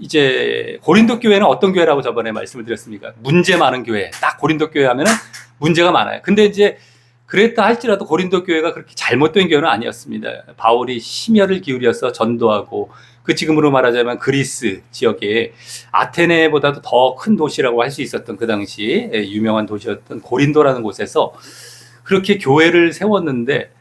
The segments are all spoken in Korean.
이제 고린도 교회는 어떤 교회라고 저번에 말씀을 드렸습니까? 문제 많은 교회. 딱 고린도 교회 하면은 문제가 많아요. 근데 이제 그랬다 할지라도 고린도 교회가 그렇게 잘못된 교회는 아니었습니다. 바울이 심혈을 기울여서 전도하고, 그 지금으로 말하자면 그리스 지역에 아테네보다도 더 큰 도시라고 할 수 있었던 그 당시 유명한 도시였던 고린도라는 곳에서 그렇게 교회를 세웠는데,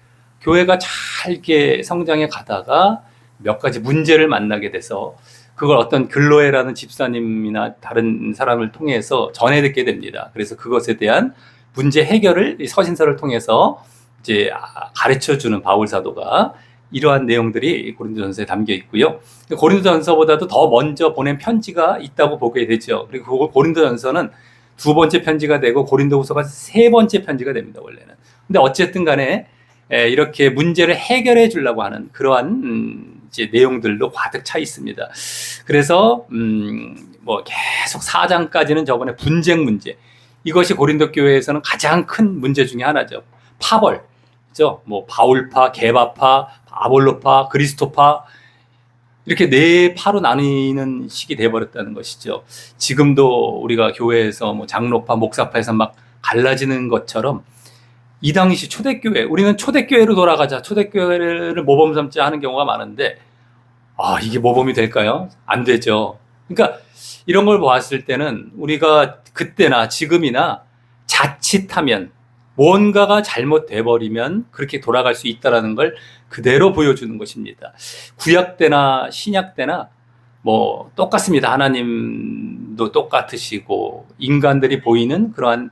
교회가 잘 이렇게 성장해 가다가 몇 가지 문제를 만나게 돼서 그걸 어떤 글로에라는 집사님이나 다른 사람을 통해서 전해 듣게 됩니다. 그래서 그것에 대한 문제 해결을 이 서신서를 통해서 이제 가르쳐 주는 바울 사도가 이러한 내용들이 고린도전서에 담겨 있고요. 고린도전서보다도 더 먼저 보낸 편지가 있다고 보게 되죠. 그리고 고린도전서는 두 번째 편지가 되고 고린도후서가 세 번째 편지가 됩니다, 원래는. 근데 어쨌든 간에 이렇게 문제를 해결해 주려고 하는 그러한 이제 내용들로 가득 차 있습니다. 그래서 뭐 계속 4장까지는 저번에 분쟁 문제, 이것이 고린도 교회에서는 가장 큰 문제 중에 하나죠. 파벌, 그죠? 뭐 바울파, 게바파, 아볼로파, 그리스도파, 이렇게 네 파로 나뉘는 식이 돼버렸다는 것이죠. 지금도 우리가 교회에서 뭐 장로파, 목사파에서 막 갈라지는 것처럼 이 당시 초대교회, 우리는 초대교회로 돌아가자, 초대교회를 모범 삼자 하는 경우가 많은데, 이게 모범이 될까요? 안 되죠. 그러니까 이런 걸 보았을 때는 우리가 그때나 지금이나 자칫하면 뭔가가 잘못돼 버리면 그렇게 돌아갈 수 있다는 걸 그대로 보여주는 것입니다. 구약 때나 신약 때나 뭐 똑같습니다. 하나님도 똑같으시고 인간들이 보이는 그러한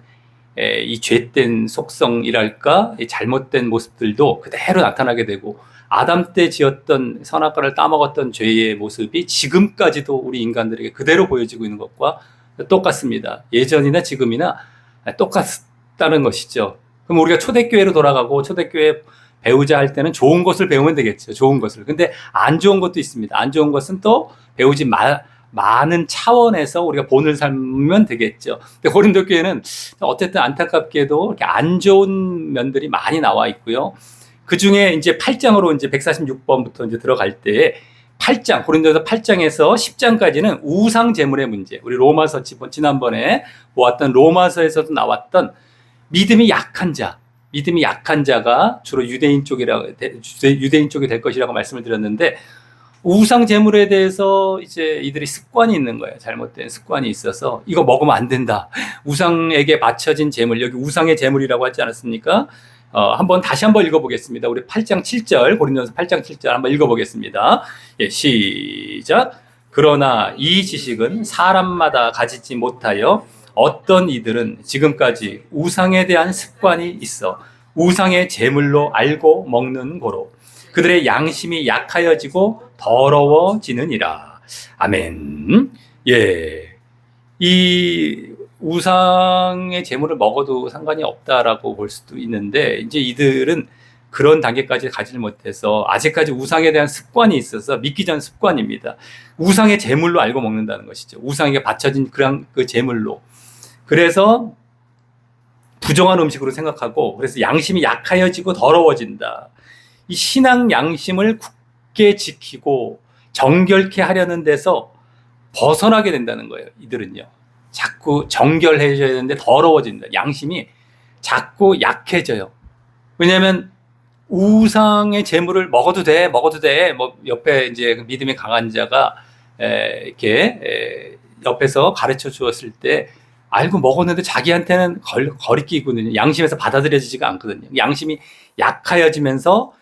이 죄된 속성이랄까, 이 잘못된 모습들도 그대로 나타나게 되고, 아담 때 지었던 선악과를 따먹었던 죄의 모습이 지금까지도 우리 인간들에게 그대로 보여지고 있는 것과 똑같습니다. 예전이나 지금이나 똑같다는 것이죠. 그럼 우리가 초대교회로 돌아가고 초대교회 배우자 할 때는 좋은 것을 배우면 되겠죠. 좋은 것을. 근데 안 좋은 것도 있습니다. 안 좋은 것은 또 배우지 많은 차원에서 우리가 본을 삼으면 되겠죠. 근데 고린도 교회는 어쨌든 안타깝게도 이렇게 안 좋은 면들이 많이 나와 있고요. 그 중에 이제 8장으로 이제 146번부터 이제 들어갈 때 8장, 고린도서 8장에서 10장까지는 우상 제물의 문제. 우리 로마서 지난번에 보았던 로마서에서도 나왔던 믿음이 약한 자가 주로 유대인 쪽이 될 것이라고 말씀을 드렸는데, 우상 제물에 대해서 이제 이들이 습관이 있는 거예요. 잘못된 습관이 있어서 이거 먹으면 안 된다. 우상에게 바쳐진 제물, 여기 우상의 제물이라고 하지 않았습니까? 다시 한번 읽어보겠습니다. 우리 8장 7절, 고린도서 8장 7절 한번 읽어보겠습니다. 예, 시작. 그러나 이 지식은 사람마다 가지지 못하여 어떤 이들은 지금까지 우상에 대한 습관이 있어 우상의 제물로 알고 먹는 고로 그들의 양심이 약하여지고 더러워지느니라. 아멘. 예. 이 우상의 제물을 먹어도 상관이 없다라고 볼 수도 있는데, 이제 이들은 그런 단계까지 가지 못해서 아직까지 우상에 대한 습관이 있어서 믿기 전 습관입니다. 우상의 제물로 알고 먹는다는 것이죠. 우상에게 바쳐진 그 제물로. 그래서 부정한 음식으로 생각하고, 그래서 양심이 약하여지고 더러워진다. 이 신앙 양심을 굳게 지키고 정결케 하려는 데서 벗어나게 된다는 거예요. 이들은요. 자꾸 정결해져야 되는데 더러워진다. 양심이 자꾸 약해져요. 왜냐하면 우상의 제물을 먹어도 돼. 뭐 옆에 이제 믿음이 강한 자가 이렇게 옆에서 가르쳐 주었을 때 알고 먹었는데 자기한테는 거리끼거든요. 양심에서 받아들여지지가 않거든요. 양심이 약하여지면서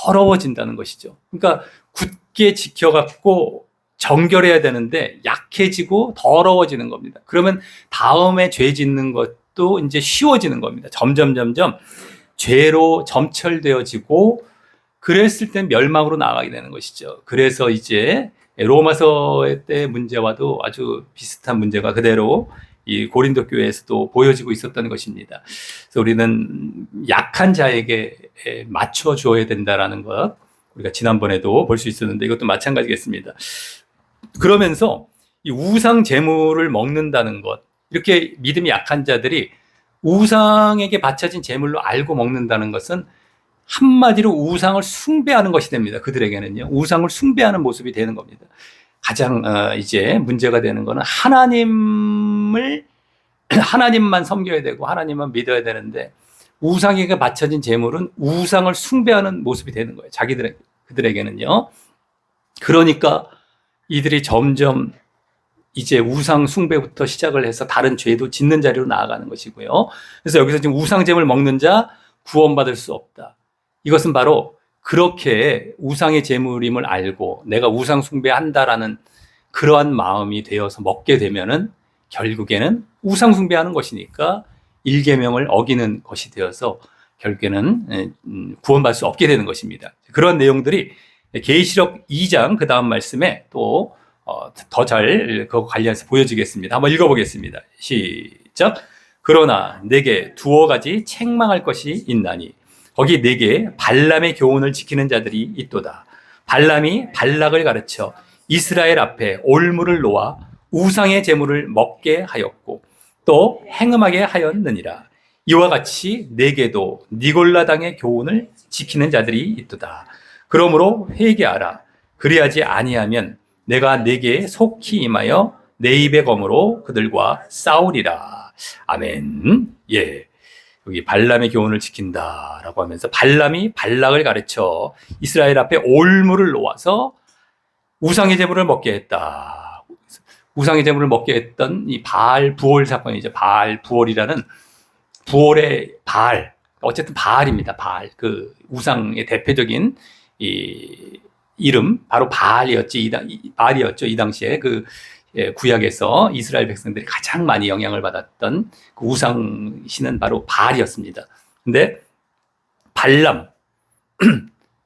더러워진다는 것이죠. 그러니까 굳게 지켜갖고 정결해야 되는데 약해지고 더러워지는 겁니다. 그러면 다음에 죄 짓는 것도 이제 쉬워지는 겁니다. 점점 죄로 점철되어지고, 그랬을 땐 멸망으로 나아가게 되는 것이죠. 그래서 이제 로마서 때 문제와도 아주 비슷한 문제가 그대로 이 고린도 교회에서도 보여지고 있었던 것입니다. 그래서 우리는 약한 자에게 맞춰 주어야 된다라는 것, 우리가 지난번에도 볼 수 있었는데 이것도 마찬가지겠습니다. 그러면서 이 우상 제물을 먹는다는 것, 이렇게 믿음이 약한 자들이 우상에게 바쳐진 제물로 알고 먹는다는 것은 한마디로 우상을 숭배하는 것이 됩니다. 그들에게는요. 우상을 숭배하는 모습이 되는 겁니다. 가장 이제 문제가 되는 거는 하나님만 섬겨야 되고 하나님만 믿어야 되는데 우상에게 바쳐진 제물은 우상을 숭배하는 모습이 되는 거예요. 그들에게는요. 그러니까 이들이 점점 이제 우상 숭배부터 시작을 해서 다른 죄도 짓는 자리로 나아가는 것이고요. 그래서 여기서 지금 우상 제물 먹는 자 구원받을 수 없다. 이것은 바로 그렇게 우상의 제물임을 알고 내가 우상 숭배한다라는 그러한 마음이 되어서 먹게 되면은 결국에는 우상 숭배하는 것이니까 일계명을 어기는 것이 되어서 결국에는 구원받을 수 없게 되는 것입니다. 그런 내용들이 계시록 2장 그 다음 말씀에 또 더 잘 그거 관련해서 보여주겠습니다. 한번 읽어보겠습니다. 시작. 그러나 내게 두어 가지 책망할 것이 있나니 거기 내게 발람의 교훈을 지키는 자들이 있도다. 발람이 발락을 가르쳐 이스라엘 앞에 올무를 놓아 우상의 제물을 먹게 하였고 또 행음하게 하였느니라. 이와 같이 내게도 니골라당의 교훈을 지키는 자들이 있도다. 그러므로 회개하라. 그리하지 아니하면 내가 내게 속히 임하여 내 입의 검으로 그들과 싸우리라. 아멘. 예. 여기 발람의 교훈을 지킨다라고 하면서 발람이 발락을 가르쳐 이스라엘 앞에 올무를 놓아서 우상의 제물을 먹게 했다. 우상의 제물을 먹게 했던 이 바알 부올 사건이죠. 바알 부올이라는 부올의 바알. 어쨌든 바알입니다. 바알. 그 우상의 대표적인 이 이름 바로 바알이었죠. 이 당시에 그 구약에서 이스라엘 백성들이 가장 많이 영향을 받았던 그 우상 신은 바로 바알이었습니다. 근데 발람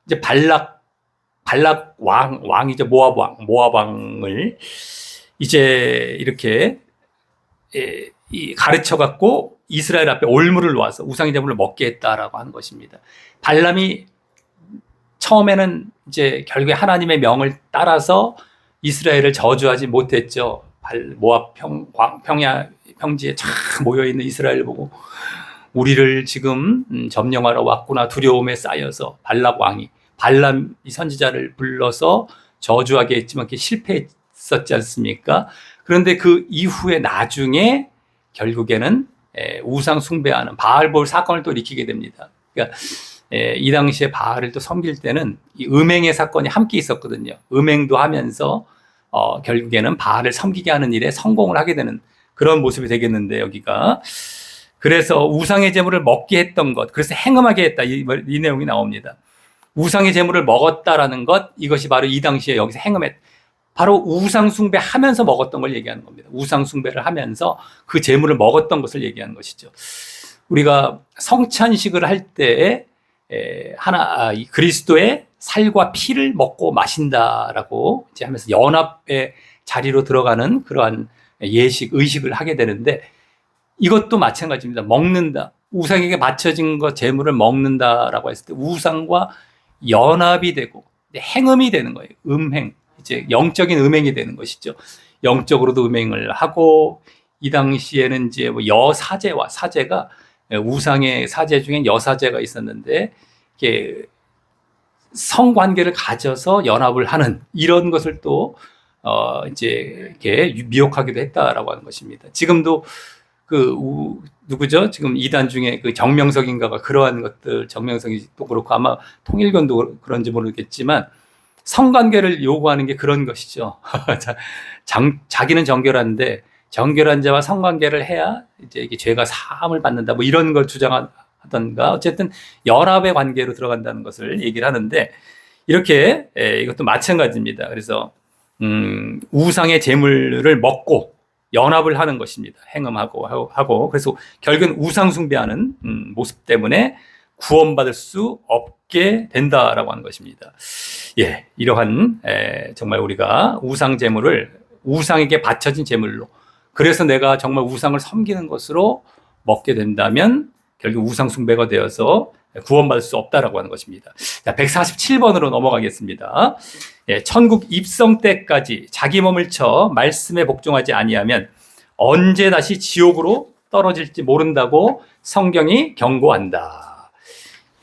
이제 발락 왕이죠. 모압 왕을 이제 이렇게 가르쳐 갖고 이스라엘 앞에 올무를 놓아서 우상의 제물을 먹게 했다라고 하는 것입니다. 발람이 처음에는 이제 결국에 하나님의 명을 따라서 이스라엘을 저주하지 못했죠. 모압 평지에 쫙 모여있는 이스라엘 보고 우리를 지금 점령하러 왔구나 두려움에 쌓여서 발락 왕이 발람 이 선지자를 불러서 저주하게 했지만 그게 실패했었지 않습니까? 그런데 그 이후에 나중에 결국에는 우상 숭배하는 바알볼 사건을 또 일으키게 됩니다. 그러니까 이 당시에 바알을 또 섬길 때는 이 음행의 사건이 함께 있었거든요. 음행도 하면서 결국에는 바알을 섬기게 하는 일에 성공을 하게 되는 그런 모습이 되겠는데 여기가 그래서 우상의 제물을 먹게 했던 것, 그래서 행음하게 했다 이 내용이 나옵니다. 우상의 제물을 먹었다라는 것, 이것이 바로 이 당시에 여기서 바로 우상 숭배하면서 먹었던 걸 얘기하는 겁니다. 우상 숭배를 하면서 그 제물을 먹었던 것을 얘기하는 것이죠. 우리가 성찬식을 할 때에 그리스도의 살과 피를 먹고 마신다라고 이제 하면서 연합의 자리로 들어가는 그러한 의식을 하게 되는데 이것도 마찬가지입니다. 먹는다. 우상에게 바쳐진 것, 제물을 먹는다라고 했을 때 우상과 연합이 되고 행음이 되는 거예요. 음행. 이제 영적인 음행이 되는 것이죠. 영적으로도 음행을 하고 이 당시에는 이제 여사제와 사제가 우상의 사제 중엔 여사제가 있었는데 이렇게 성관계를 가져서 연합을 하는 이런 것을 또 이제 이렇게 미혹하기도 했다라고 하는 것입니다. 지금도 누구죠? 지금 이단 중에 그 정명석인가가 그러한 것들, 정명석이 또 그렇고 아마 통일교도 그런지 모르겠지만 성관계를 요구하는 게 그런 것이죠. 자기는 정결한데 정결한 자와 성관계를 해야 이제 이게 죄가 사함을 받는다. 뭐 이런 걸 주장하던가 어쨌든 연합의 관계로 들어간다는 것을 얘기를 하는데 이렇게 이것도 마찬가지입니다. 그래서 우상의 제물을 먹고 연합을 하는 것입니다. 행음하고 그래서 결국은 우상 숭배하는 모습 때문에 구원받을 수 없게 된다라고 하는 것입니다. 예, 이러한 정말 우리가 우상 제물을 우상에게 바쳐진 제물로 그래서 내가 정말 우상을 섬기는 것으로 먹게 된다면 결국 우상 숭배가 되어서 구원받을 수 없다라고 하는 것입니다. 자, 147번으로 넘어가겠습니다. 예, 천국 입성 때까지 자기 몸을 쳐 말씀에 복종하지 아니하면 언제 다시 지옥으로 떨어질지 모른다고 성경이 경고한다.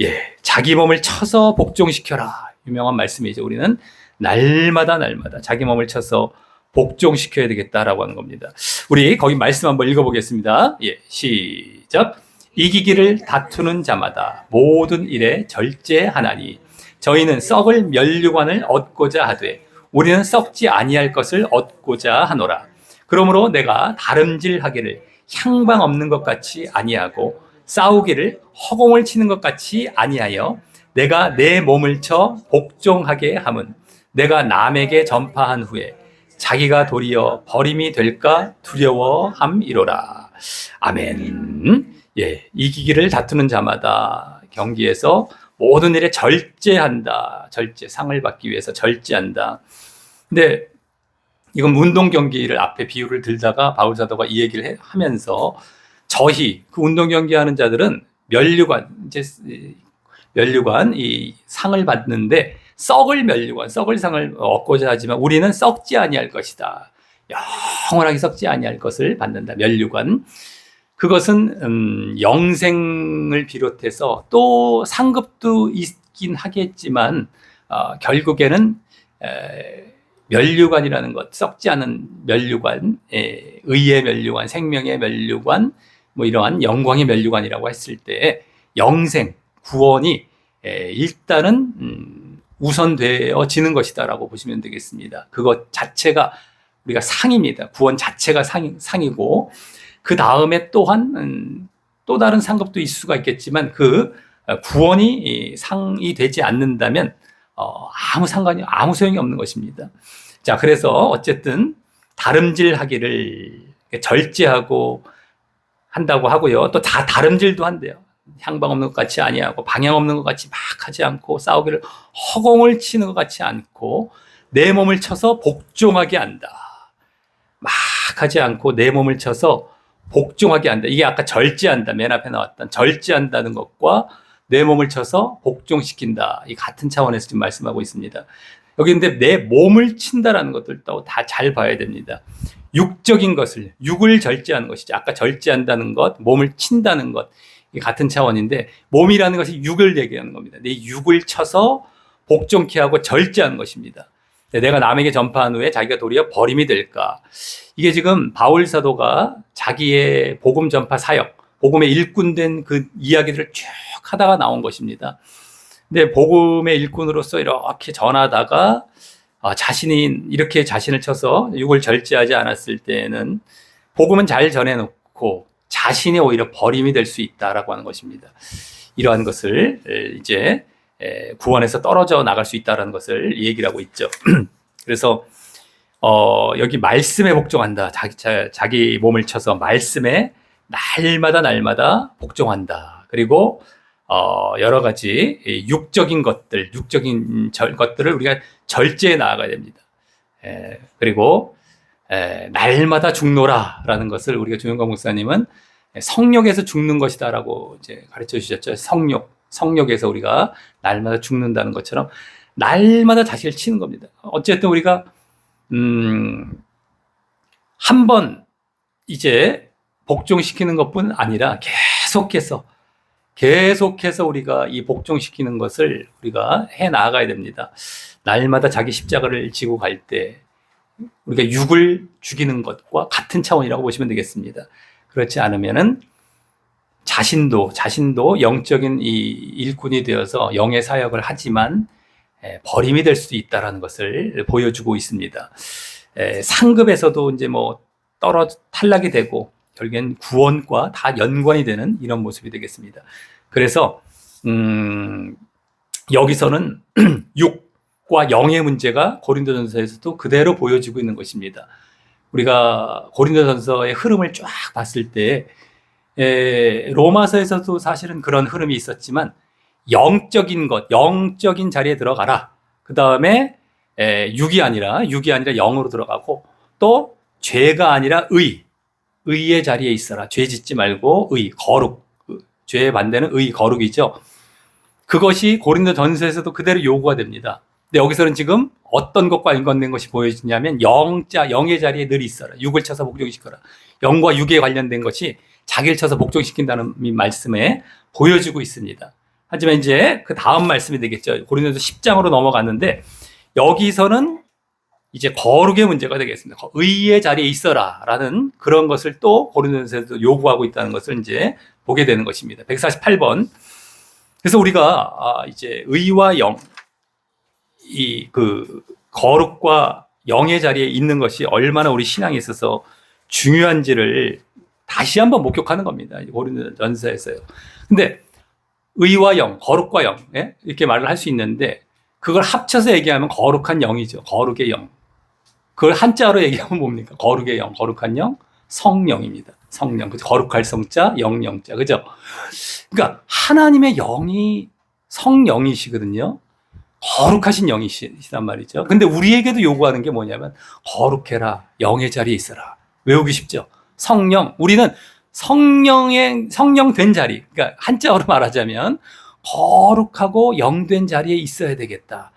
예, 자기 몸을 쳐서 복종시켜라. 유명한 말씀이죠. 우리는 날마다 자기 몸을 쳐서 복종시켜야 되겠다라고 하는 겁니다. 우리 거기 말씀 한번 읽어보겠습니다. 예, 시작. 이기기를 다투는 자마다 모든 일에 절제하나니 저희는 썩을 면류관을 얻고자 하되 우리는 썩지 아니할 것을 얻고자 하노라. 그러므로 내가 다름질하기를 향방 없는 것 같이 아니하고 싸우기를 허공을 치는 것 같이 아니하여 내가 내 몸을 쳐 복종하게 함은 내가 남에게 전파한 후에 자기가 도리어 버림이 될까 두려워함이로라. 아멘. 예, 이기기를 다투는 자마다 경기에서 모든 일에 절제한다. 절제, 상을 받기 위해서 절제한다. 근데 이건 운동 경기를 앞에 비유를 들다가 바울 사도가 이 얘기를 하면서 저희 그 운동 경기 하는 자들은 면류관 이 상을 받는데 썩을 상을 얻고자 하지만 우리는 썩지 아니할 것이다. 영원하게 썩지 아니할 것을 받는다. 면류관. 그것은 영생을 비롯해서 또 상급도 있긴 하겠지만 결국에는 면류관이라는 것, 썩지 않은 면류관, 의의 면류관, 생명의 면류관, 뭐 이러한 영광의 면류관이라고 했을 때 영생, 구원이 일단은 우선되어지는 것이다라고 보시면 되겠습니다. 그것 자체가 우리가 상입니다. 구원 자체가 상이고 그 다음에 또한 또 다른 상급도 있을 수가 있겠지만 그 구원이 상이 되지 않는다면 아무 소용이 없는 것입니다. 자, 그래서 어쨌든 다름질하기를 절제하고 한다고 하고요. 또 다 다름질도 한대요. 향방 없는 것 같이 아니하고 방향 없는 것 같이 막 하지 않고 싸우기를 허공을 치는 것 같이 않고 내 몸을 쳐서 복종하게 한다. 막 하지 않고 내 몸을 쳐서 복종하게 한다. 이게 아까 절제한다. 맨 앞에 나왔던 절제한다는 것과 내 몸을 쳐서 복종시킨다. 이 같은 차원에서 지금 말씀하고 있습니다. 여기 근데 내 몸을 친다라는 것들도 다 잘 봐야 됩니다. 육적인 것을, 육을 절제하는 것이죠. 아까 절제한다는 것, 몸을 친다는 것, 이 같은 차원인데 몸이라는 것이 육을 얘기하는 겁니다. 내 육을 쳐서 복종케 하고 절제하는 것입니다. 내가 남에게 전파한 후에 자기가 도리어 버림이 될까? 이게 지금 바울 사도가 자기의 복음 전파 사역, 복음의 일꾼된 그 이야기들을 쭉 하다가 나온 것입니다. 근데 복음의 일꾼으로서 이렇게 전하다가 자신이 이렇게 자신을 쳐서 육을 절제하지 않았을 때는 복음은 잘 전해놓고 자신이 오히려 버림이 될 수 있다라고 하는 것입니다. 이러한 것을 이제 구원에서 떨어져 나갈 수 있다라는 것을 얘기를 하고 있죠. 그래서 여기 말씀에 복종한다. 자기 몸을 쳐서 말씀에 날마다 복종한다. 그리고 여러 가지 육적인 것들을 우리가 절제해 나아가야 됩니다. 그리고 날마다 죽노라라는 것을 우리가 조영광 목사님은 성욕에서 죽는 것이다라고 이제 가르쳐 주셨죠. 성욕에서 우리가 날마다 죽는다는 것처럼 날마다 자식을 치는 겁니다. 어쨌든 우리가 한 번 이제 복종시키는 것뿐 아니라 계속해서 우리가 이 복종시키는 것을 우리가 해 나가야 됩니다. 날마다 자기 십자가를 지고 갈 때 우리가 육을 죽이는 것과 같은 차원이라고 보시면 되겠습니다. 그렇지 않으면은 자신도 영적인 이 일꾼이 되어서 영의 사역을 하지만 버림이 될 수도 있다는 것을 보여주고 있습니다. 상급에서도 이제 뭐 탈락이 되고 결국엔 구원과 다 연관이 되는 이런 모습이 되겠습니다. 그래서 여기서는 육과 영의 문제가 고린도전서에서도 그대로 보여지고 있는 것입니다. 우리가 고린도전서의 흐름을 쫙 봤을 때 로마서에서도 사실은 그런 흐름이 있었지만 영적인 자리에 들어가라. 그 다음에 육이 아니라 영으로 들어가고 또 죄가 아니라 의의 자리에 있어라. 죄 짓지 말고 거룩. 죄의 반대는 거룩이죠. 그것이 고린도전서에서도 그대로 요구가 됩니다. 근데 여기서는 지금 어떤 것과 연관된 것이 보여지냐면 영의 자리에 늘 있어라. 육을 쳐서 복종시켜라. 영과 육에 관련된 것이 자기를 쳐서 복종시킨다는 말씀에 보여주고 있습니다. 하지만 이제 그 다음 말씀이 되겠죠. 고린도서 10장으로 넘어갔는데 여기서는 이제 거룩의 문제가 되겠습니다. 의의 자리에 있어라라는 그런 것을 또 고린도전서에서 요구하고 있다는 것을 이제 보게 되는 것입니다. 148번. 그래서 우리가 이제 의와 영, 거룩과 영의 자리에 있는 것이 얼마나 우리 신앙에 있어서 중요한지를 다시 한번 목격하는 겁니다. 고린도전서에서요. 근데 의와 영, 거룩과 영, 예? 이렇게 말을 할 수 있는데 그걸 합쳐서 얘기하면 거룩한 영이죠. 거룩의 영. 그걸 한자로 얘기하면 뭡니까? 거룩의 영, 거룩한 영, 성령입니다. 성령. 거룩할 성자, 영자. 그죠? 그러니까 하나님의 영이 성령이시거든요. 거룩하신 영이시단 말이죠. 근데 우리에게도 요구하는 게 뭐냐면 거룩해라. 영의 자리에 있어라. 외우기 쉽죠? 성령. 우리는 성령 된 자리. 그러니까 한자어로 말하자면 거룩하고 영된 자리에 있어야 되겠다.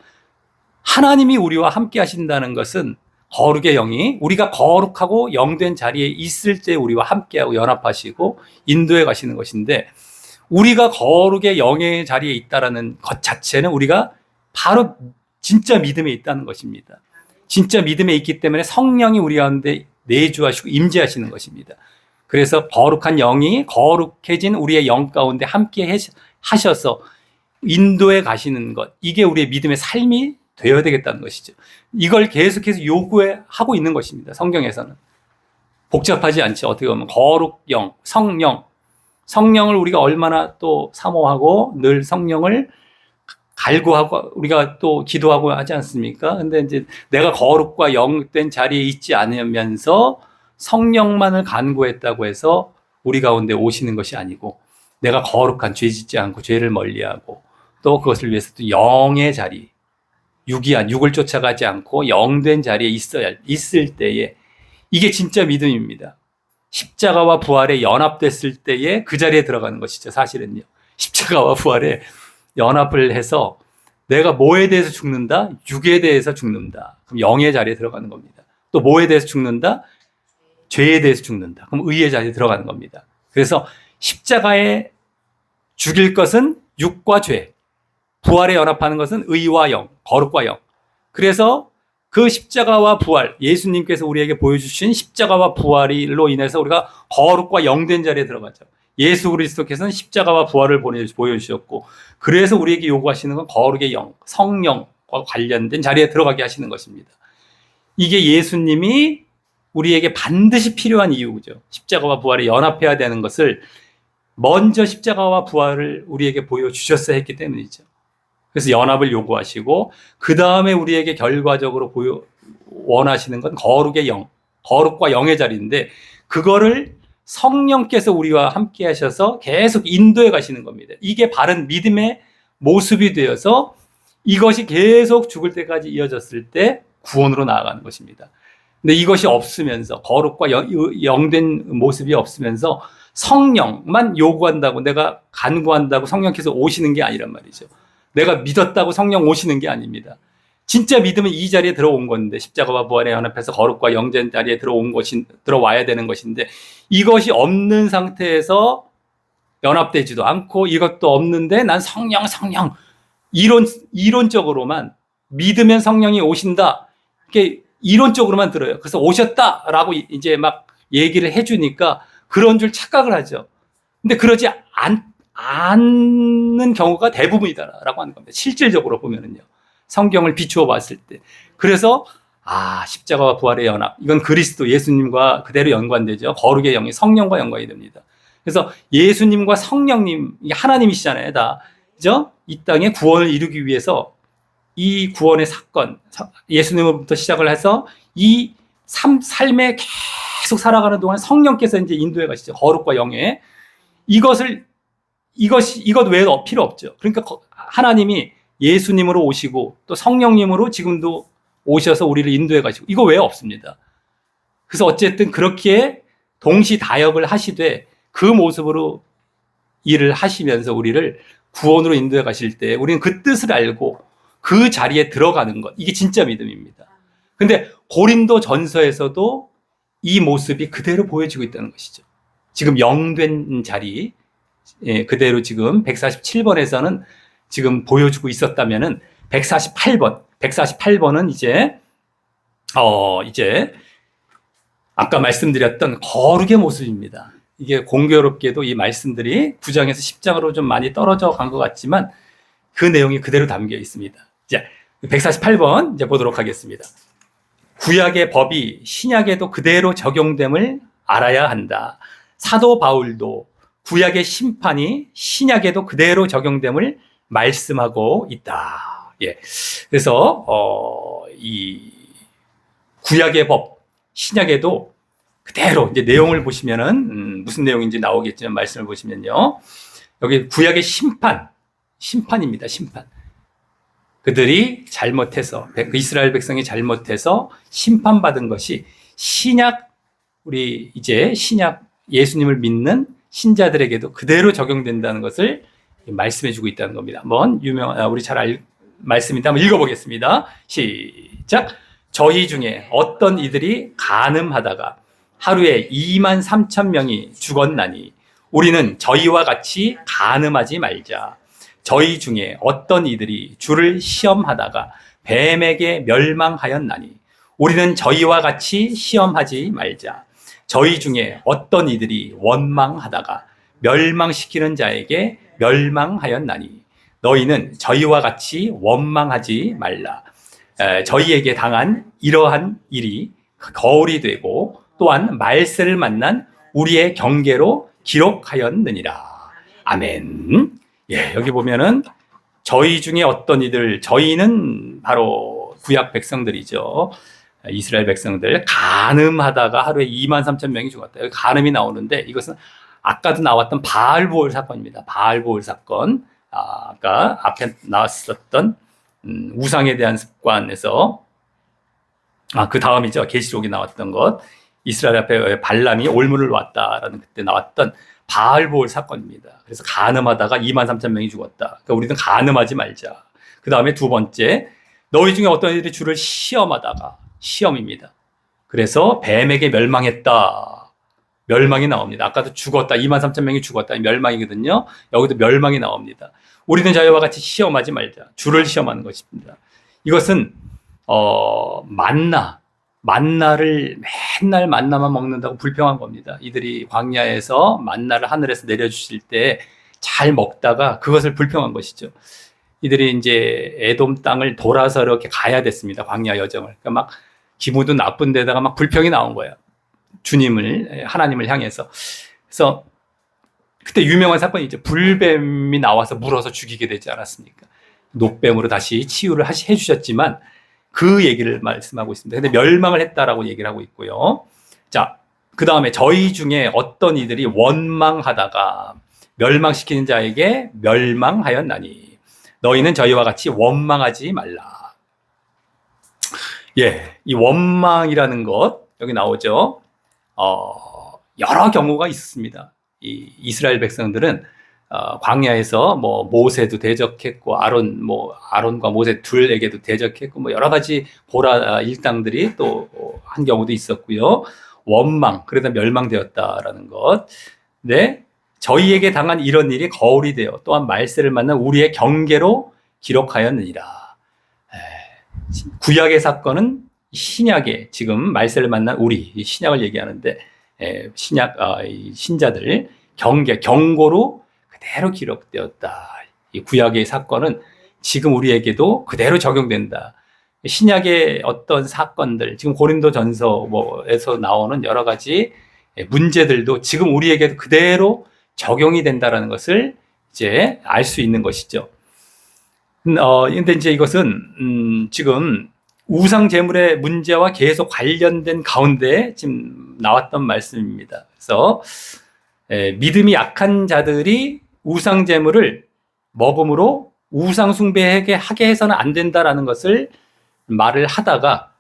하나님이 우리와 함께 하신다는 것은 거룩의 영이 우리가 거룩하고 영된 자리에 있을 때 우리와 함께하고 연합하시고 인도해 가시는 것인데 우리가 거룩의 영의 자리에 있다는 것 자체는 우리가 바로 진짜 믿음에 있다는 것입니다. 진짜 믿음에 있기 때문에 성령이 우리 가운데 내주하시고 임재하시는 것입니다. 그래서 거룩한 영이 거룩해진 우리의 영 가운데 함께 하셔서 인도해 가시는 것, 이게 우리의 믿음의 삶이 되어야 되겠다는 것이죠. 이걸 계속해서 요구하고 있는 것입니다. 성경에서는. 복잡하지 않죠. 어떻게 보면 거룩영, 성령을 우리가 얼마나 또 사모하고 늘 성령을 갈구하고 우리가 또 기도하고 하지 않습니까? 근데 이제 내가 거룩과 영된 자리에 있지 않으면서 성령만을 간구했다고 해서 우리 가운데 오시는 것이 아니고 내가 거룩한 죄 짓지 않고 죄를 멀리하고 또 그것을 위해서 또 영의 자리, 육을 쫓아가지 않고 영된 자리에 있을 때에 이게 진짜 믿음입니다. 십자가와 부활에 연합됐을 때에 그 자리에 들어가는 것이죠. 사실은요. 십자가와 부활에 연합을 해서 내가 뭐에 대해서 죽는다? 육에 대해서 죽는다. 그럼 영의 자리에 들어가는 겁니다. 또 뭐에 대해서 죽는다? 죄에 대해서 죽는다. 그럼 의의 자리에 들어가는 겁니다. 그래서 십자가에 죽일 것은 육과 죄, 부활에 연합하는 것은 의와 영, 거룩과 영. 그래서 그 십자가와 부활, 예수님께서 우리에게 보여주신 십자가와 부활로 인해서 우리가 거룩과 영된 자리에 들어가죠. 예수 그리스도께서는 십자가와 부활을 보여주셨고 그래서 우리에게 요구하시는 건 거룩의 영, 성령과 관련된 자리에 들어가게 하시는 것입니다. 이게 예수님이 우리에게 반드시 필요한 이유죠. 십자가와 부활에 연합해야 되는 것을 먼저 십자가와 부활을 우리에게 보여주셨어야 했기 때문이죠. 그래서 연합을 요구하시고 그 다음에 우리에게 결과적으로 원하시는 건 거룩의 영, 거룩과 영의 자리인데 그거를 성령께서 우리와 함께 하셔서 계속 인도해 가시는 겁니다. 이게 바른 믿음의 모습이 되어서 이것이 계속 죽을 때까지 이어졌을 때 구원으로 나아가는 것입니다. 근데 이것이 없으면서 거룩과 영된 모습이 없으면서 성령만 요구한다고 내가 간구한다고 성령께서 오시는 게 아니란 말이죠. 내가 믿었다고 성령 오시는 게 아닙니다. 진짜 믿음은 이 자리에 들어온 건데 십자가와 부활에 연합해서 거룩과 영된 자리에 들어와야 되는 것인데 이것이 없는 상태에서 연합되지도 않고 이것도 없는데 난 성령 이론적으로만 믿으면 성령이 오신다 이렇게 이론적으로만 들어요. 그래서 오셨다라고 이제 막 얘기를 해주니까 그런 줄 착각을 하죠. 근데 그러지 않는 경우가 대부분이다라고 하는 겁니다. 실질적으로 보면은요. 성경을 비추어 봤을 때. 그래서 십자가와 부활의 연합. 이건 그리스도 예수님과 그대로 연관되죠. 거룩의 영이 성령과 연관이 됩니다. 그래서 예수님과 성령님, 하나님이시잖아요. 다. 그죠? 이 땅에 구원을 이루기 위해서 이 구원의 사건, 예수님으로부터 시작을 해서 이 삶에 계속 살아가는 동안 성령께서 이제 인도해 가시죠. 거룩과 영의. 이것 외에 필요 없죠. 그러니까 하나님이 예수님으로 오시고 또 성령님으로 지금도 오셔서 우리를 인도해 가시고 이거 외에 없습니다. 그래서 어쨌든 그렇게 동시다역을 하시되 그 모습으로 일을 하시면서 우리를 구원으로 인도해 가실 때 우리는 그 뜻을 알고 그 자리에 들어가는 것. 이게 진짜 믿음입니다. 근데 고린도 전서에서도 이 모습이 그대로 보여지고 있다는 것이죠. 지금 영된 자리, 그대로 지금 147번에서는 지금 보여주고 있었다면은 148번은 이제 아까 말씀드렸던 거룩의 모습입니다. 이게 공교롭게도 이 말씀들이 9장에서 10장으로 좀 많이 떨어져 간 것 같지만 그 내용이 그대로 담겨 있습니다. 이제 148번 이제 보도록 하겠습니다. 구약의 법이 신약에도 그대로 적용됨을 알아야 한다. 사도 바울도 구약의 심판이 신약에도 그대로 적용됨을 말씀하고 있다. 예. 그래서 이 구약의 법, 신약에도 그대로 이제 내용을 보시면은 무슨 내용인지 나오겠지만 말씀을 보시면요. 여기 구약의 심판입니다. 심판. 그들이 잘못해서 이스라엘 백성이 잘못해서 심판받은 것이 신약 예수님을 믿는 신자들에게도 그대로 적용된다는 것을 말씀해 주고 있다는 겁니다. 한번 우리 말씀인데 한번 읽어보겠습니다. 시작. 저희 중에 어떤 이들이 간음하다가 하루에 23,000명이 죽었나니 우리는 저희와 같이 간음하지 말자. 저희 중에 어떤 이들이 주를 시험하다가 뱀에게 멸망하였나니 우리는 저희와 같이 시험하지 말자. 저희 중에 어떤 이들이 원망하다가 멸망시키는 자에게 멸망하였나니 너희는 저희와 같이 원망하지 말라. 저희에게 당한 이러한 일이 거울이 되고 또한 말세를 만난 우리의 경계로 기록하였느니라. 아멘. 예, 여기 보면은 저희 중에 어떤 이들, 저희는 바로 구약 백성들이죠. 이스라엘 백성들 간음하다가 하루에 23,000명이 죽었다. 여기 간음이 나오는데 이것은 아까도 나왔던 바알보올 사건입니다. 바알보올 사건. 아까 앞에 나왔었던 우상에 대한 습관에서 그 다음이죠. 계시록이 나왔던 것. 이스라엘 앞에 발람이 올무를 놓았다라는 그때 나왔던 바알보올 사건입니다. 그래서 간음하다가 23,000명이 죽었다. 그러니까 우리는 간음하지 말자. 그 다음에 두 번째, 너희 중에 어떤 이들이 주를 시험하다가 시험입니다. 그래서 뱀에게 멸망했다. 멸망이 나옵니다. 아까도 죽었다. 23,000명이 죽었다. 멸망이거든요. 여기도 멸망이 나옵니다. 우리는 자유와 같이 시험하지 말자. 주를 시험하는 것입니다. 이것은 만나를 맨날 만나만 먹는다고 불평한 겁니다. 이들이 광야에서 만나를 하늘에서 내려주실 때 잘 먹다가 그것을 불평한 것이죠. 이들이 이제 에돔 땅을 돌아서 이렇게 가야 됐습니다. 광야 여정을. 그러니까 막 기분도 나쁜 데다가 막 불평이 나온 거예요. 하나님을 향해서. 그래서 그때 유명한 사건이 있죠. 불뱀이 나와서 물어서 죽이게 되지 않았습니까? 녹뱀으로 다시 치유를 해주셨지만 그 얘기를 말씀하고 있습니다. 근데 멸망을 했다라고 얘기를 하고 있고요. 자, 그 다음에 저희 중에 어떤 이들이 원망하다가 멸망시키는 자에게 멸망하였나니 너희는 저희와 같이 원망하지 말라. 예, 이 원망이라는 것 여기 나오죠. 여러 경우가 있습니다. 이 이스라엘 백성들은 광야에서 뭐 모세도 대적했고 아론과 모세 둘에게도 대적했고 여러 가지 보라 일당들이 또 한 경우도 있었고요. 원망, 그러다 멸망되었다라는 것. 네, 저희에게 당한 이런 일이 거울이 되어 또한 말세를 만난 우리의 경계로 기록하였느니라. 구약의 사건은 신약에 지금 말세를 만난 우리 신약을 얘기하는데 신자들 경고로 그대로 기록되었다. 이 구약의 사건은 지금 우리에게도 그대로 적용된다. 신약의 어떤 사건들, 지금 고린도전서에서 나오는 여러 가지 문제들도 지금 우리에게도 그대로 적용이 된다라는 것을 이제 알 수 있는 것이죠. 근데 이제 이것은 지금 우상 제물의 문제와 계속 관련된 가운데 지금 나왔던 말씀입니다. 그래서 믿음이 약한 자들이 우상 제물을 먹음으로 우상 숭배하게 해서는 안 된다라는 것을 말을 하다가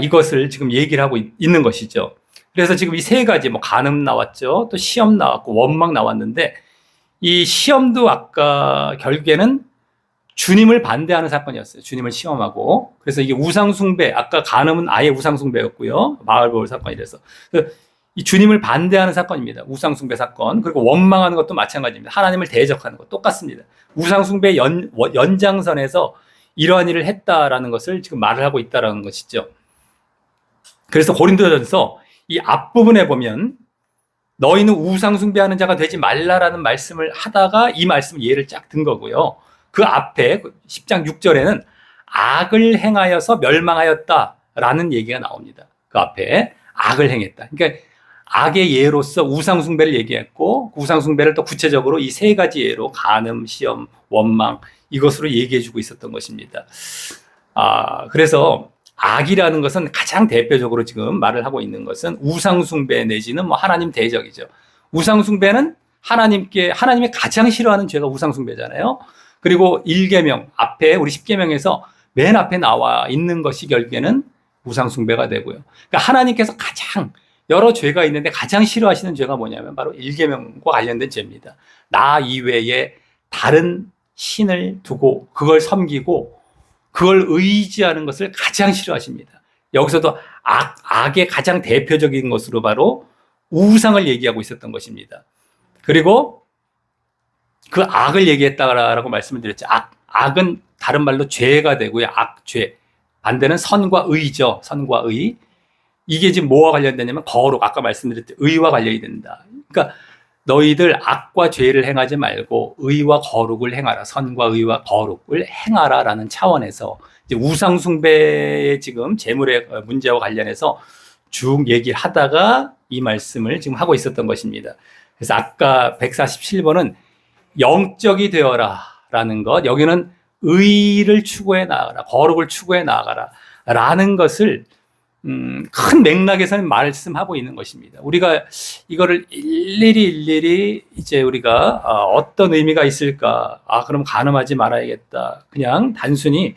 이것을 지금 얘기를 하고 있는 것이죠. 그래서 지금 이 세 가지 간음 나왔죠. 또 시험 나왔고 원망 나왔는데 이 시험도 아까 결국에는 주님을 반대하는 사건이었어요. 주님을 시험하고. 그래서 이게 우상숭배, 아까 간음은 아예 우상숭배였고요. 바알보올 사건이라서. 이 주님을 반대하는 사건입니다. 우상숭배 사건. 그리고 원망하는 것도 마찬가지입니다. 하나님을 대적하는 것 똑같습니다. 우상숭배 연장선에서 이러한 일을 했다라는 것을 지금 말을 하고 있다라는 것이죠. 그래서 고린도전서 이 앞부분에 보면 너희는 우상 숭배하는 자가 되지 말라라는 말씀을 하다가 이 말씀을 예를 쫙 든 거고요. 그 앞에 10장 6절에는 악을 행하여서 멸망하였다라는 얘기가 나옵니다. 그 앞에 악을 행했다. 그러니까 악의 예로서 우상 숭배를 얘기했고 우상 숭배를 또 구체적으로 이 세 가지 예로 간음, 시험, 원망 이것으로 얘기해 주고 있었던 것입니다. 그래서 악이라는 것은 가장 대표적으로 지금 말을 하고 있는 것은 우상 숭배 내지는 뭐 하나님 대적이죠. 우상 숭배는 하나님이 가장 싫어하는 죄가 우상 숭배잖아요. 그리고 1계명 앞에 우리 10계명에서 맨 앞에 나와 있는 것이 결국에는 우상 숭배가 되고요. 그러니까 하나님께서 가장 여러 죄가 있는데 가장 싫어하시는 죄가 뭐냐면 바로 1계명과 관련된 죄입니다. 나 이외에 다른 신을 두고 그걸 섬기고 그걸 의지하는 것을 가장 싫어하십니다. 여기서도 악의 가장 대표적인 것으로 바로 우상을 얘기하고 있었던 것입니다. 그리고 그 악을 얘기했다라고 말씀을 드렸죠. 악은 다른 말로 죄가 되고요. 악죄. 반대는 선과 의죠. 선과 의. 이게 지금 뭐와 관련되냐면 거룩. 아까 말씀드렸듯이 의와 관련이 된다. 그러니까 너희들 악과 죄를 행하지 말고 의와 거룩을 행하라. 선과 의와 거룩을 행하라라는 차원에서 이제 우상 숭배의 지금 재물의 문제와 관련해서 쭉 얘기하다가 이 말씀을 지금 하고 있었던 것입니다. 그래서 아까 147번은 영적이 되어라라는 것, 여기는 의를 추구해 나아가라, 거룩을 추구해 나아가라 라는 것을 큰 맥락에서는 말씀하고 있는 것입니다. 우리가 이거를 일일이 이제 우리가 어떤 의미가 있을까? 그럼 간음하지 말아야겠다. 그냥 단순히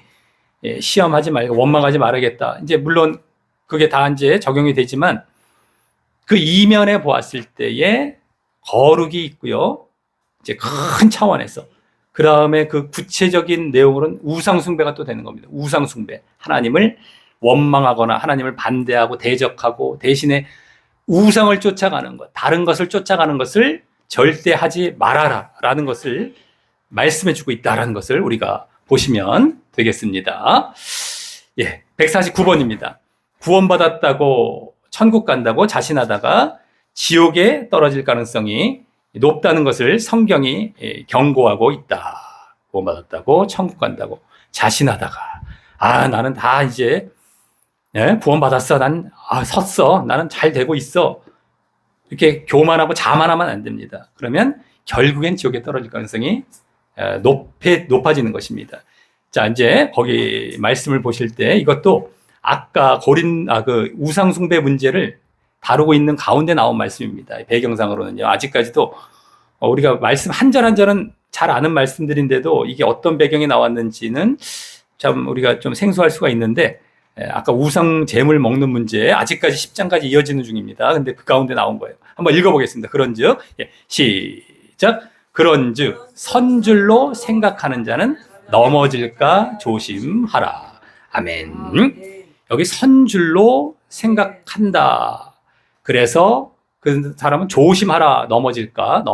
시험하지 말고 원망하지 말아야겠다. 이제 물론 그게 다 이제 적용이 되지만 그 이면에 보았을 때에 거룩이 있고요. 이제 큰 차원에서 그 다음에 그 구체적인 내용으로는 우상숭배가 또 되는 겁니다. 우상숭배. 하나님을 원망하거나 하나님을 반대하고 대적하고 대신에 우상을 쫓아가는 것, 다른 것을 쫓아가는 것을 절대 하지 말아라 라는 것을 말씀해 주고 있다라는 것을 우리가 보시면 되겠습니다. 149번입니다. 구원받았다고 천국 간다고 자신하다가 지옥에 떨어질 가능성이 높다는 것을 성경이 경고하고 있다. 구원받았다고 천국 간다고 자신하다가 나는 다 이제 구원받았어. 난 섰어. 나는 잘 되고 있어. 이렇게 교만하고 자만하면 안 됩니다. 그러면 결국엔 지옥에 떨어질 가능성이 높아지는 것입니다. 자, 이제 거기 말씀을 보실 때 이것도 아까 그 우상숭배 문제를 다루고 있는 가운데 나온 말씀입니다. 배경상으로는요. 아직까지도 우리가 말씀 한 절 한 절은 잘 아는 말씀들인데도 이게 어떤 배경이 나왔는지는 참 우리가 좀 생소할 수가 있는데 아까 우상 제물 먹는 문제 아직까지 10장까지 이어지는 중입니다. 근데 그 가운데 나온 거예요. 한번 읽어보겠습니다. 그런즉 시작. 그런즉 선줄로 생각하는 자는 넘어질까 조심하라. 아멘. 여기 선줄로 생각한다. 그래서 그 사람은 조심하라. 넘어질까.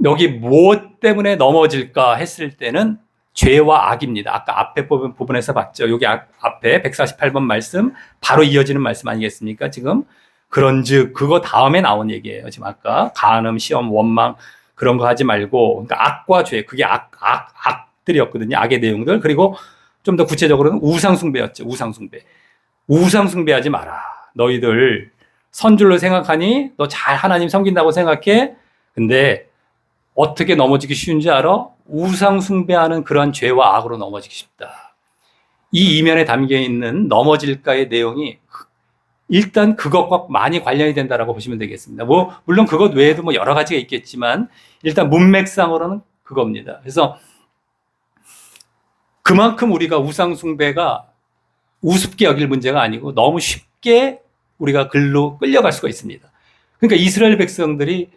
여기 무엇 때문에 넘어질까 했을 때는 죄와 악입니다. 아까 앞에 부분에서 봤죠. 여기 앞에 148번 말씀 바로 이어지는 말씀 아니겠습니까? 지금 그런즉 그거 다음에 나온 얘기예요. 지금 아까 간음, 시험, 원망 그런 거 하지 말고 그러니까 악과 죄 그게 악들이었거든요. 악의 내용들. 그리고 좀 더 구체적으로는 우상숭배였죠. 우상숭배하지 마라. 너희들 선줄로 생각하니 너 잘 하나님 섬긴다고 생각해. 근데 어떻게 넘어지기 쉬운지 알아? 우상숭배하는 그러한 죄와 악으로 넘어지기 쉽다. 이 이면에 담겨 있는 넘어질까의 내용이 일단 그것과 많이 관련이 된다라고 보시면 되겠습니다. 물론 그것 외에도 여러 가지가 있겠지만 일단 문맥상으로는 그겁니다. 그래서 그만큼 우리가 우상숭배가 우습게 여길 문제가 아니고 너무 쉽게 우리가 글로 끌려갈 수가 있습니다. 그러니까 이스라엘 백성들이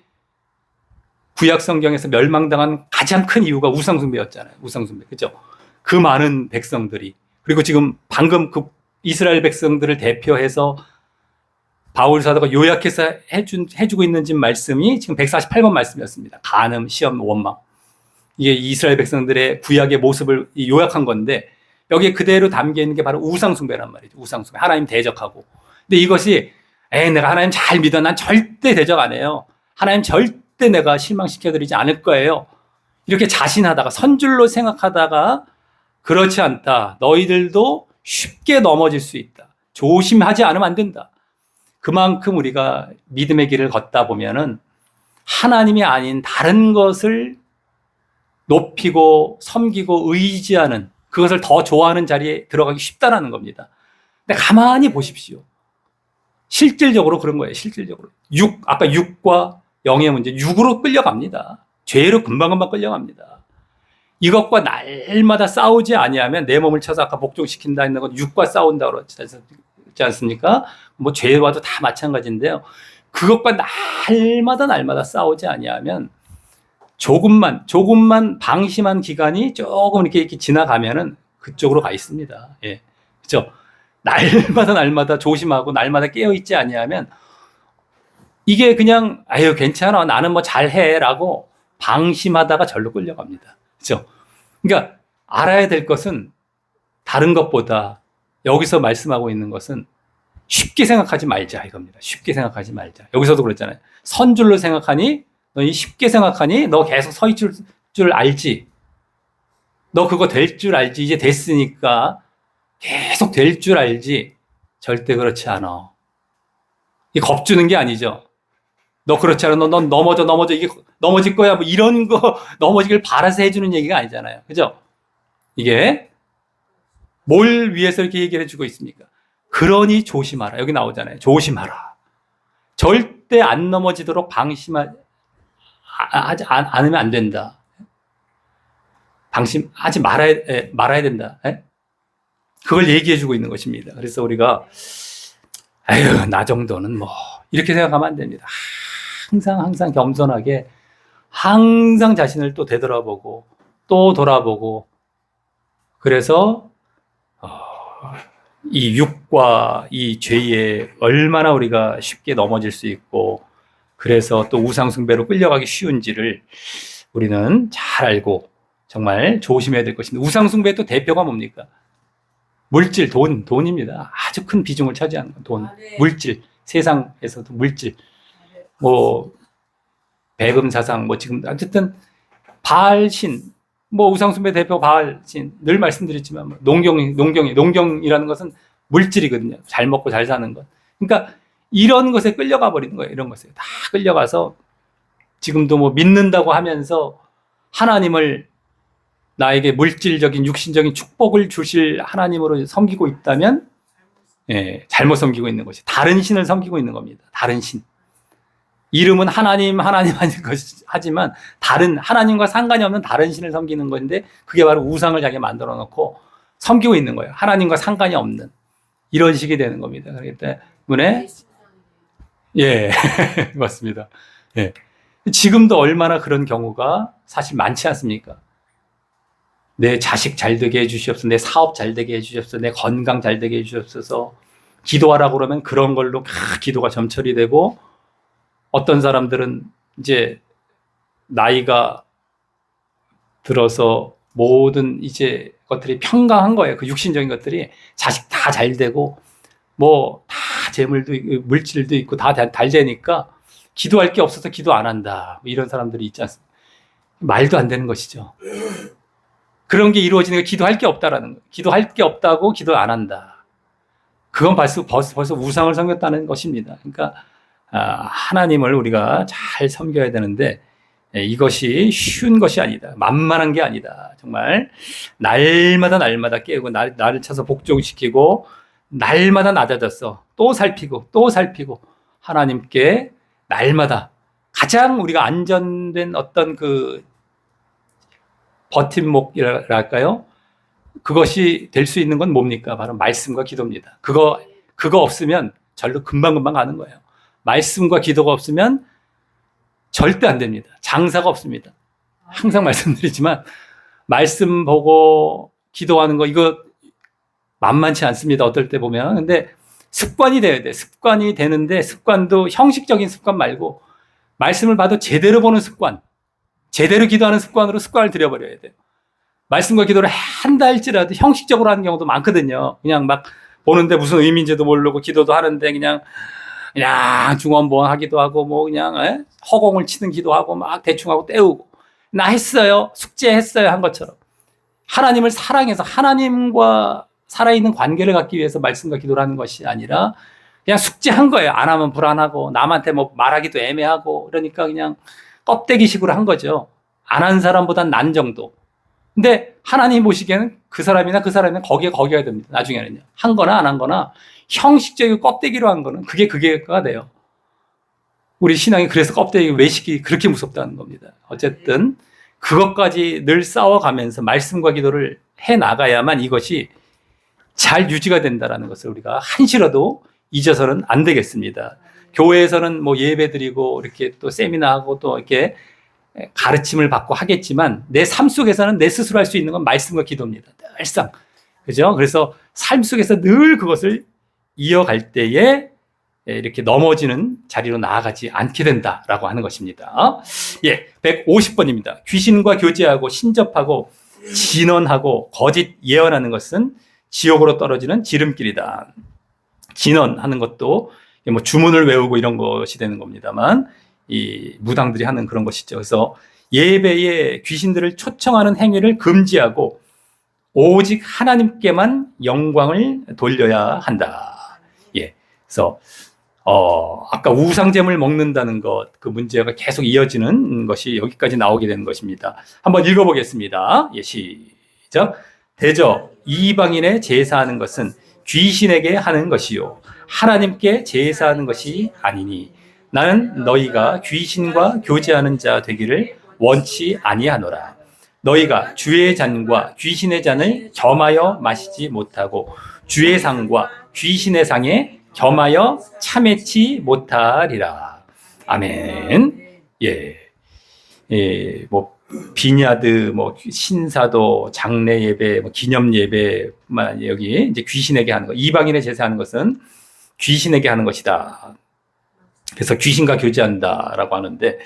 구약 성경에서 멸망당한 가장 큰 이유가 우상숭배였잖아요. 우상숭배. 그죠? 그 많은 백성들이. 그리고 지금 방금 그 이스라엘 백성들을 대표해서 바울 사도가 요약해서 해주고 있는 지금 말씀이 지금 148번 말씀이었습니다. 간음, 시험, 원망. 이게 이스라엘 백성들의 구약의 모습을 요약한 건데 여기에 그대로 담겨 있는 게 바로 우상숭배란 말이죠. 우상숭배. 하나님 대적하고. 근데 이것이 내가 하나님 잘 믿어. 난 절대 대적 안 해요. 하나님 절대 내가 실망시켜드리지 않을 거예요. 이렇게 자신하다가 선줄로 생각하다가 그렇지 않다. 너희들도 쉽게 넘어질 수 있다. 조심하지 않으면 안 된다. 그만큼 우리가 믿음의 길을 걷다 보면은 하나님이 아닌 다른 것을 높이고 섬기고 의지하는 그것을 더 좋아하는 자리에 들어가기 쉽다라는 겁니다. 근데 가만히 보십시오. 실질적으로 그런 거예요. 실질적으로. 아까 육과 영의 문제. 육으로 끌려갑니다. 죄로 금방금방 끌려갑니다. 이것과 날마다 싸우지 아니하면 내 몸을 쳐서 아까 복종시킨다 했는 건 육과 싸운다 그러지 않습니까? 뭐 죄와도 다 마찬가지인데요. 그것과 날마다 싸우지 아니하면 조금만 방심한 기간이 조금 이렇게 지나가면은 그쪽으로 가 있습니다. 예. 그죠? 날마다 조심하고 날마다 깨어있지 아니하면 이게 그냥 아유 괜찮아 나는 뭐 잘해라고 방심하다가 절로 끌려갑니다. 그죠? 그러니까 알아야 될 것은 다른 것보다 여기서 말씀하고 있는 것은 쉽게 생각하지 말자 이겁니다. 쉽게 생각하지 말자. 여기서도 그랬잖아요. 선줄로 생각하니 너희 쉽게 생각하니 너 계속 서 있을 줄 알지. 너 그거 될 줄 알지. 이제 됐으니까 계속 될 줄 알지. 절대 그렇지 않아. 이 겁주는 게 아니죠. 너 그렇지 않아. 넌 넘어져. 이게 넘어질 거야. 뭐 이런 거 넘어지길 바라서 해주는 얘기가 아니잖아요. 그죠? 이게 뭘 위해서 이렇게 얘기를 해주고 있습니까? 그러니 조심하라. 여기 나오잖아요. 조심하라. 절대 안 넘어지도록 방심하지 않으면 안 된다. 방심하지 말아야 된다. 그걸 얘기해주고 있는 것입니다. 그래서 우리가 아유 나 정도는 뭐 이렇게 생각하면 안 됩니다. 항상 겸손하게 항상 자신을 또 되돌아보고 또 돌아보고 그래서 이 육과 이 죄에 얼마나 우리가 쉽게 넘어질 수 있고 그래서 또 우상숭배로 끌려가기 쉬운지를 우리는 잘 알고 정말 조심해야 될 것입니다. 우상숭배의 또 대표가 뭡니까? 물질, 돈입니다. 아주 큰 비중을 차지하는 돈, 물질, 세상에서도 물질, 뭐 배금사상, 뭐 지금 어쨌든 바알신, 뭐 우상숭배 대표 바알신 늘 말씀드렸지만 뭐 농경이라는 것은 물질이거든요. 잘 먹고 잘 사는 것. 그러니까 이런 것에 끌려가 버리는 거예요. 이런 것에 다 끌려가서 지금도 뭐 믿는다고 하면서 하나님을 나에게 물질적인 육신적인 축복을 주실 하나님으로 섬기고 있다면 잘못 섬기고 있는 것이 다른 신을 섬기고 있는 겁니다. 다른 신. 이름은 하나님 아닐 것 하지만 다른 하나님과 상관이 없는 다른 신을 섬기는 건데 그게 바로 우상을 자기가 만들어 놓고 섬기고 있는 거예요. 하나님과 상관이 없는 이런 식이 되는 겁니다. 그렇기 때문에 맞습니다. 지금도 얼마나 그런 경우가 사실 많지 않습니까? 내 자식 잘 되게 해주시옵소서, 내 사업 잘 되게 해주시옵소서, 내 건강 잘 되게 해주시옵소서. 기도하라고 그러면 그런 걸로 기도가 점철이 되고 어떤 사람들은 이제 나이가 들어서 모든 이제 것들이 평강한 거예요. 그 육신적인 것들이 자식 다 잘 되고 뭐 다 재물도 있고 물질도 있고 다 잘 되니까 기도할 게 없어서 기도 안 한다. 이런 사람들이 있지 않습니까? 말도 안 되는 것이죠. 그런 게 이루어지는 게 기도할 게 없다라는 거예요. 기도할 게 없다고 기도 안 한다. 그건 벌써 우상을 섬겼다는 것입니다. 그러니까 하나님을 우리가 잘 섬겨야 되는데 이것이 쉬운 것이 아니다. 만만한 게 아니다. 정말 날마다 깨우고 나를 쳐서 복종시키고 날마다 낮아졌어. 또 살피고 하나님께 날마다 가장 우리가 안전된 어떤 그 버팀목이랄까요? 그것이 될 수 있는 건 뭡니까? 바로 말씀과 기도입니다. 그거 없으면 절로 금방 가는 거예요. 말씀과 기도가 없으면 절대 안 됩니다. 장사가 없습니다. 항상 말씀드리지만 말씀 보고 기도하는 거 이거 만만치 않습니다. 어떨 때 보면. 근데 습관이 돼야 돼. 습관이 되는데 습관도 형식적인 습관 말고 말씀을 봐도 제대로 보는 습관. 제대로 기도하는 습관으로 습관을 들여버려야 돼요. 말씀과 기도를 한다 할지라도 형식적으로 하는 경우도 많거든요. 그냥 막 보는데 무슨 의미인지도 모르고 기도도 하는데 그냥 중원보원 하기도 하고 뭐 그냥 허공을 치는 기도하고 막 대충 하고 때우고 나 했어요. 숙제했어요. 한 것처럼. 하나님을 사랑해서 하나님과 살아있는 관계를 갖기 위해서 말씀과 기도를 하는 것이 아니라 그냥 숙제한 거예요. 안 하면 불안하고 남한테 뭐 말하기도 애매하고 그러니까 그냥 껍데기식으로 한 거죠. 안 한 사람보단 난 정도. 근데 하나님 보시기에는 그 사람이나 거기가 됩니다. 나중에는요. 한 거나 안 한 거나 형식적이고 껍데기로 한 거는 그게가 돼요. 우리 신앙이 그래서 껍데기 외식이 그렇게 무섭다는 겁니다. 어쨌든 그것까지 늘 싸워가면서 말씀과 기도를 해 나가야만 이것이 잘 유지가 된다는 것을 우리가 한시라도 잊어서는 안 되겠습니다. 교회에서는 뭐 예배 드리고 이렇게 또 세미나하고 또 이렇게 가르침을 받고 하겠지만 내 삶 속에서는 내 스스로 할 수 있는 건 말씀과 기도입니다. 늘상. 그죠? 그래서 삶 속에서 늘 그것을 이어갈 때에 이렇게 넘어지는 자리로 나아가지 않게 된다라고 하는 것입니다. 예, 150번입니다. 귀신과 교제하고 신접하고 진언하고 거짓 예언하는 것은 지옥으로 떨어지는 지름길이다. 진언하는 것도 뭐 주문을 외우고 이런 것이 되는 겁니다만 이 무당들이 하는 그런 것이죠. 그래서 예배에 귀신들을 초청하는 행위를 금지하고 오직 하나님께만 영광을 돌려야 한다. 예, 그래서 아까 우상잼을 먹는다는 것, 그 문제가 계속 이어지는 것이 여기까지 나오게 되는 것입니다. 한번 읽어보겠습니다. 예, 시작. 대저 이방인의 제사하는 것은 귀신에게 하는 것이요 하나님께 제사하는 것이 아니니 나는 너희가 귀신과 교제하는 자 되기를 원치 아니하노라. 너희가 주의 잔과 귀신의 잔을 겸하여 마시지 못하고 주의 상과 귀신의 상에 겸하여 참회치 못하리라. 아멘. 예. 예, 뭐 비냐드, 뭐 신사도, 장례 예배, 뭐 기념 예배만 여기 이제 귀신에게 하는 거, 이방인의 제사하는 것은 귀신에게 하는 것이다. 그래서 귀신과 교제한다라고 하는데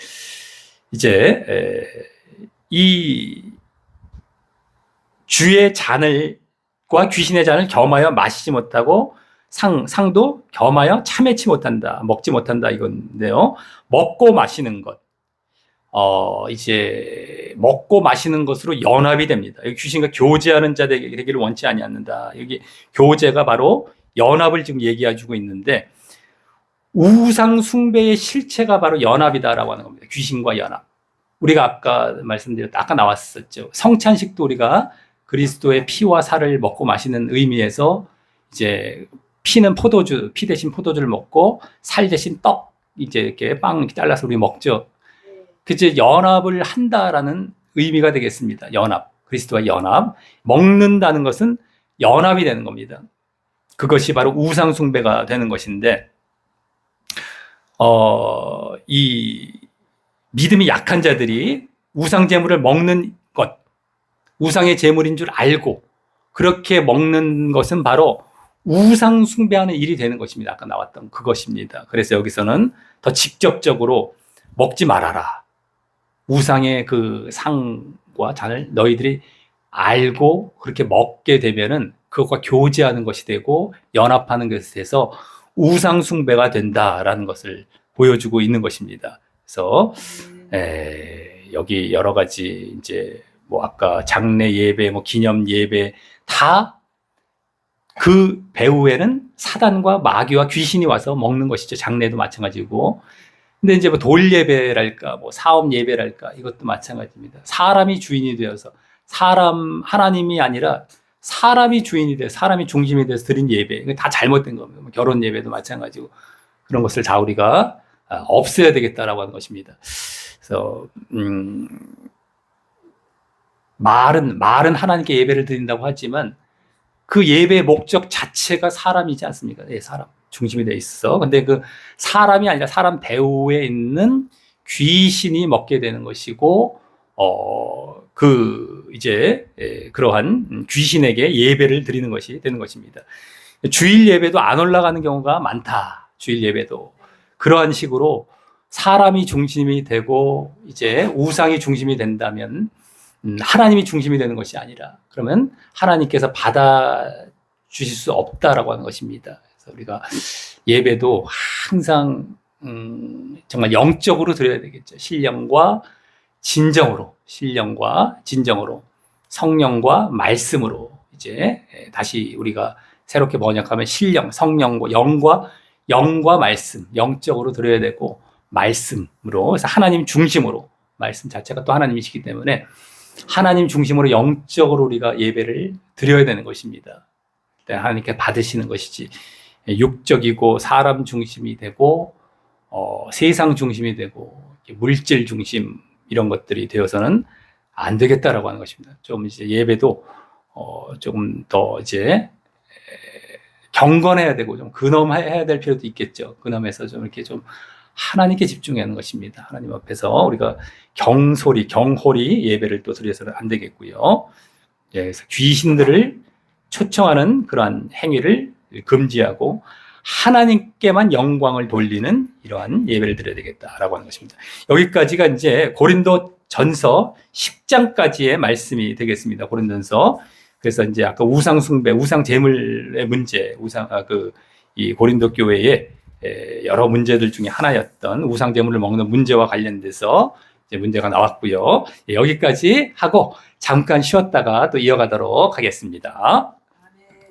이제 이 주의 잔을과 귀신의 잔을 겸하여 마시지 못하고 상도 겸하여 참회치 못한다, 먹지 못한다 이건데요. 먹고 마시는 것. 이제 먹고 마시는 것으로 연합이 됩니다. 여기 귀신과 교제하는 자 되기를 원치 아니하는다. 여기 교제가 바로 연합을 지금 얘기해주고 있는데 우상 숭배의 실체가 바로 연합이다라고 하는 겁니다. 귀신과 연합. 우리가 아까 나왔었죠. 성찬식도 우리가 그리스도의 피와 살을 먹고 마시는 의미에서 이제 피는 포도주, 피 대신 포도주를 먹고 살 대신 떡 이제 이렇게 빵 이렇게 잘라서 우리 먹죠. 그제 연합을 한다라는 의미가 되겠습니다. 연합, 그리스도와 연합. 먹는다는 것은 연합이 되는 겁니다. 그것이 바로 우상 숭배가 되는 것인데, 이 믿음이 약한 자들이 우상 제물을 먹는 것, 우상의 제물인 줄 알고 그렇게 먹는 것은 바로 우상 숭배하는 일이 되는 것입니다. 아까 나왔던 그것입니다. 그래서 여기서는 더 직접적으로 먹지 말아라. 우상의 그 상과 잔을 너희들이 알고 그렇게 먹게 되면은 그것과 교제하는 것이 되고 연합하는 것에 대해서 우상 숭배가 된다라는 것을 보여주고 있는 것입니다. 그래서 여기 여러 가지 이제 뭐 아까 장례 예배, 뭐 기념 예배 다 그 배후에는 사단과 마귀와 귀신이 와서 먹는 것이죠. 장례도 마찬가지고. 근데 이제 뭐 돌 예배랄까, 뭐 사업 예배랄까 이것도 마찬가지입니다. 사람이 주인이 되어서 하나님이 아니라 사람이 주인이 돼서 사람이 중심이 돼서 드린 예배 다 잘못된 겁니다. 뭐 결혼 예배도 마찬가지고 그런 것을 다 우리가 없애야 되겠다라고 하는 것입니다. 그래서 말은 하나님께 예배를 드린다고 하지만 그 예배의 목적 자체가 사람이지 않습니까? 예, 사람 중심이 돼 있어. 근데 그 사람이 아니라 사람 배후에 있는 귀신이 먹게 되는 것이고, 그러한 귀신에게 예배를 드리는 것이 되는 것입니다. 주일 예배도 안 올라가는 경우가 많다. 주일 예배도. 그러한 식으로 사람이 중심이 되고 이제 우상이 중심이 된다면 하나님이 중심이 되는 것이 아니라 그러면 하나님께서 받아 주실 수 없다라고 하는 것입니다. 그래서 우리가 예배도 항상 정말 영적으로 드려야 되겠죠. 신령과 진정으로 성령과 말씀으로 이제 다시 우리가 새롭게 번역하면 신령, 성령과 영과 말씀, 영적으로 드려야 되고 말씀으로, 그래서 하나님 중심으로, 말씀 자체가 또 하나님이시기 때문에 하나님 중심으로 영적으로 우리가 예배를 드려야 되는 것입니다. 하나님께 받으시는 것이지 육적이고 사람 중심이 되고 세상 중심이 되고 물질 중심 이런 것들이 되어서는 안 되겠다라고 하는 것입니다. 좀 이제 예배도 조금 더 이제 경건해야 되고 좀 근엄해야 될 필요도 있겠죠. 근엄해서 좀 이렇게 좀 하나님께 집중하는 것입니다. 하나님 앞에서 우리가 경홀히 예배를 또 드려서는 안 되겠고요. 그래서 귀신들을 초청하는 그러한 행위를 금지하고 하나님께만 영광을 돌리는 이러한 예배를 드려야 되겠다라고 하는 것입니다. 여기까지가 이제 고린도 전서 10장까지의 말씀이 되겠습니다. 고린도전서. 그래서 이제 아까 우상 숭배, 우상 제물의 문제, 이 고린도 교회의 여러 문제들 중에 하나였던 우상 제물을 먹는 문제와 관련돼서 이제 문제가 나왔고요. 여기까지 하고 잠깐 쉬었다가 또 이어가도록 하겠습니다.